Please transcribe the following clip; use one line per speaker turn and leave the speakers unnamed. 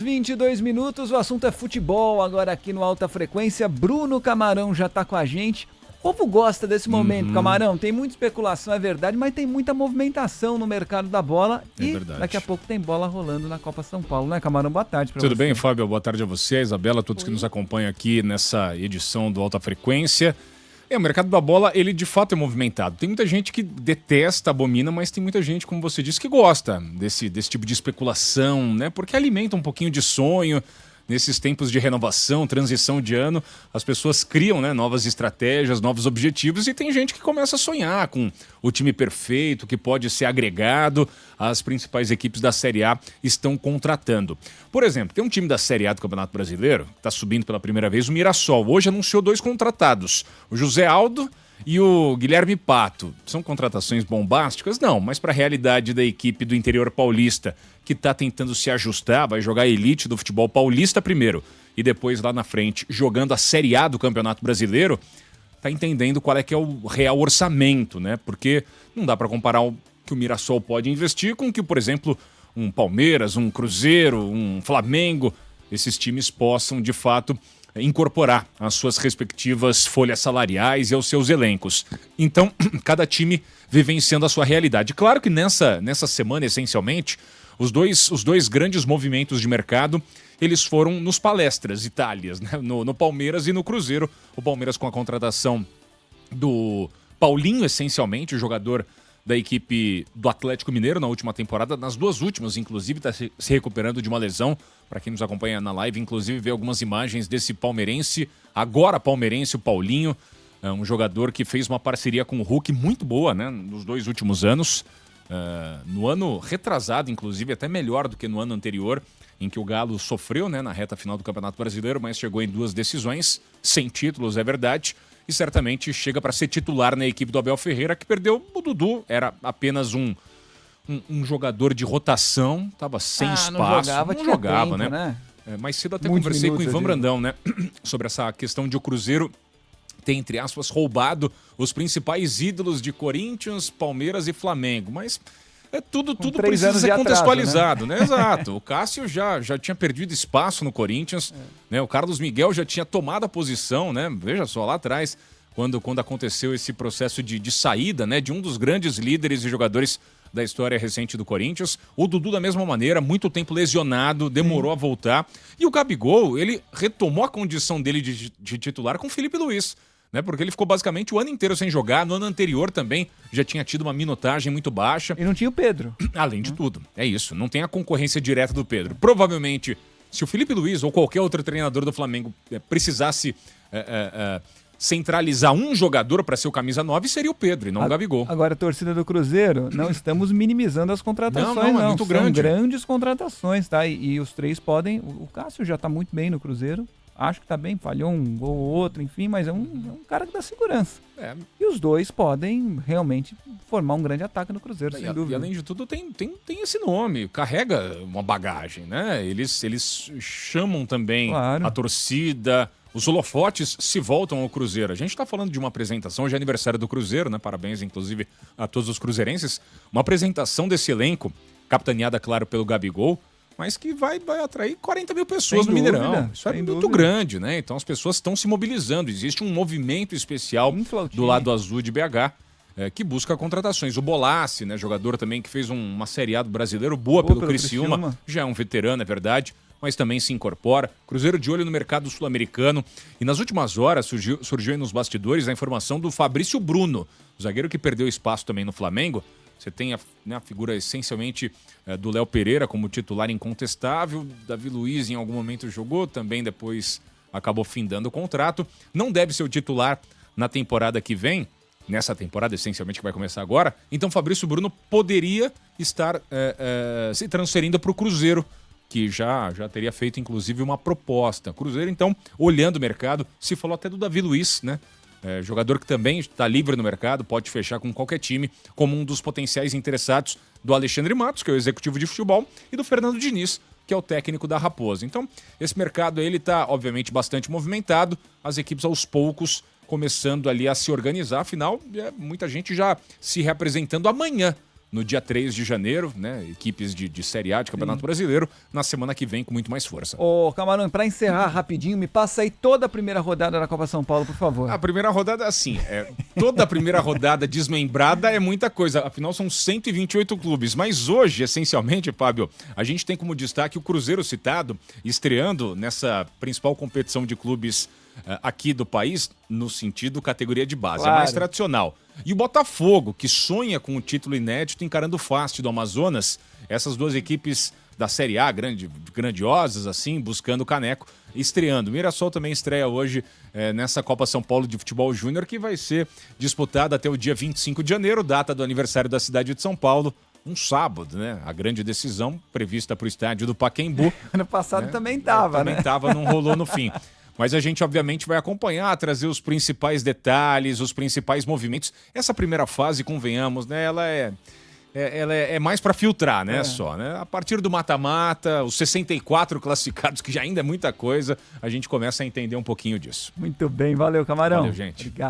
22 minutos, o assunto é futebol, agora aqui no Alta Frequência. Bruno Camarão já tá com a gente. O povo gosta desse momento, Camarão. Tem muita especulação, é verdade, mas tem muita movimentação no mercado da bola. E
verdade.
Daqui a pouco tem bola rolando na Copa São Paulo, né, Camarão? Boa tarde pra
Tudo
você.
bem, Fábio? Boa tarde a você, a Isabela, a todos que nos acompanham aqui nessa edição do Alta Frequência. O mercado da bola, ele de fato é movimentado. Tem muita gente que detesta, abomina, mas tem muita gente, como você disse, que gosta desse tipo de especulação, né? Porque alimenta um pouquinho de sonho. Nesses tempos de renovação, transição de ano, as pessoas criam, né, novas estratégias, novos objetivos, e tem gente que começa a sonhar com o time perfeito, que pode ser agregado. As principais equipes da Série A estão contratando. Por exemplo, tem um time da Série A do Campeonato Brasileiro, que está subindo pela primeira vez, o Mirassol. Hoje anunciou 2 contratados, o José Aldo e o Guilherme Pato. São contratações bombásticas? Não, mas para a realidade da equipe do interior paulista, que está tentando se ajustar, vai jogar a elite do futebol paulista primeiro e depois lá na frente jogando a Série A do Campeonato Brasileiro, está entendendo qual é que é o real orçamento, né? Porque não dá para comparar o que o Mirassol pode investir com o que, por exemplo, um Palmeiras, um Cruzeiro, um Flamengo, esses times possam, de fato, incorporar as suas respectivas folhas salariais e aos seus elencos. Então, cada time vivenciando a sua realidade. Claro que nessa semana, essencialmente, os dois grandes movimentos de mercado, eles foram nos palestras Itálias, né? No Palmeiras e no Cruzeiro. O Palmeiras com a contratação do Paulinho, essencialmente, o jogador da equipe do Atlético Mineiro na última temporada, nas 2 últimas, inclusive, está se recuperando de uma lesão. Para quem nos acompanha na live, inclusive, vê algumas imagens desse palmeirense, agora palmeirense, o Paulinho, é um jogador que fez uma parceria com o Hulk muito boa, né, nos 2 últimos anos. No ano retrasado, inclusive, até melhor do que no ano anterior, em que o Galo sofreu, né, na reta final do Campeonato Brasileiro, mas chegou em 2 decisões, sem títulos, é verdade, e certamente chega para ser titular na equipe do Abel Ferreira, que perdeu o Dudu, era apenas um jogador de rotação, estava sem espaço, não jogava, tempo, né? Mais cedo até muitos conversei com o Ivan Brandão, né, sobre essa questão de o Cruzeiro ter, entre aspas, roubado os principais ídolos de Corinthians, Palmeiras e Flamengo, mas tudo precisa ser contextualizado, né? Exato. O Cássio já tinha perdido espaço no Corinthians, né? O Carlos Miguel já tinha tomado a posição, né? Veja só, lá atrás, quando aconteceu esse processo de saída, né, de um dos grandes líderes e jogadores da história recente do Corinthians. O Dudu, da mesma maneira, muito tempo lesionado, demorou a voltar. E o Gabigol, ele retomou a condição dele de titular com o Felipe Luiz, né? Porque ele ficou basicamente o ano inteiro sem jogar. No ano anterior também já tinha tido uma minutagem muito baixa.
E não tinha o Pedro.
Além de tudo, é isso. Não tem a concorrência direta do Pedro. Provavelmente, se o Felipe Luiz ou qualquer outro treinador do Flamengo precisasse centralizar um jogador para ser o camisa 9, seria o Pedro e não o Gabigol.
Agora, a torcida do Cruzeiro, não estamos minimizando as contratações, não.
É muito grande.
São grandes contratações, tá? E os 3 podem... O Cássio já tá muito bem no Cruzeiro. Acho que tá bem, falhou um gol ou outro, enfim, mas é um cara que dá segurança. E os 2 podem realmente formar um grande ataque no Cruzeiro, sem dúvida.
E além de tudo, tem esse nome, carrega uma bagagem, né? Eles chamam também a torcida, os holofotes se voltam ao Cruzeiro. A gente tá falando de uma apresentação, hoje é aniversário do Cruzeiro, né? Parabéns, inclusive, a todos os cruzeirenses. Uma apresentação desse elenco, capitaneada, claro, pelo Gabigol, mas que vai atrair 40 mil pessoas no Mineirão. Isso é muito grande, né? Então as pessoas estão se mobilizando. Existe um movimento especial do lado azul de BH que busca contratações. O Bolassi, né, jogador também que fez uma Série A do Brasileiro boa pelo Criciúma, já é um veterano, é verdade, mas também se incorpora. Cruzeiro de olho no mercado sul-americano. E nas últimas horas surgiu aí nos bastidores a informação do Fabrício Bruno, o zagueiro que perdeu espaço também no Flamengo. Você tem a figura essencialmente do Léo Pereira como titular incontestável. Davi Luiz em algum momento jogou, também depois acabou findando o contrato. Não deve ser o titular na temporada que vem, nessa temporada essencialmente que vai começar agora. Então Fabrício Bruno poderia estar se transferindo para o Cruzeiro, que já teria feito inclusive uma proposta. Cruzeiro, então, olhando o mercado, se falou até do Davi Luiz, né? Jogador que também está livre no mercado, pode fechar com qualquer time, como um dos potenciais interessados do Alexandre Matos, que é o executivo de futebol, e do Fernando Diniz, que é o técnico da Raposa. Então, esse mercado ele está, obviamente, bastante movimentado, as equipes aos poucos começando ali a se organizar, afinal, muita gente já se reapresentando amanhã no dia 3 de janeiro, né? Equipes de Série A, de Campeonato Brasileiro, na semana que vem com muito mais força.
Ô, Camarão, pra encerrar rapidinho, me passa aí toda a primeira rodada da Copa São Paulo, por favor.
A primeira rodada, assim, toda a primeira rodada desmembrada é muita coisa, afinal são 128 clubes, mas hoje, essencialmente, Fábio, a gente tem como destaque o Cruzeiro citado, estreando nessa principal competição de clubes aqui do país, no sentido categoria de base,
claro.
É mais tradicional. E o Botafogo, que sonha com um título inédito encarando o Fast do Amazonas, essas duas equipes da Série A, grandiosas, assim, buscando o caneco, estreando. O Mirassol também estreia hoje nessa Copa São Paulo de Futebol Júnior, que vai ser disputada até o dia 25 de janeiro, data do aniversário da cidade de São Paulo, um sábado, né? A grande decisão prevista para o estádio do Pacaembu.
Ano passado também tava,
Também tava, não rolou no fim. Mas a gente, obviamente, vai acompanhar, trazer os principais detalhes, os principais movimentos. Essa primeira fase, convenhamos, né? Ela é mais para filtrar, né? Só, né? A partir do mata-mata, os 64 classificados, que já ainda é muita coisa, a gente começa a entender um pouquinho disso.
Muito bem, valeu, Camarão.
Valeu, gente.
Obrigado.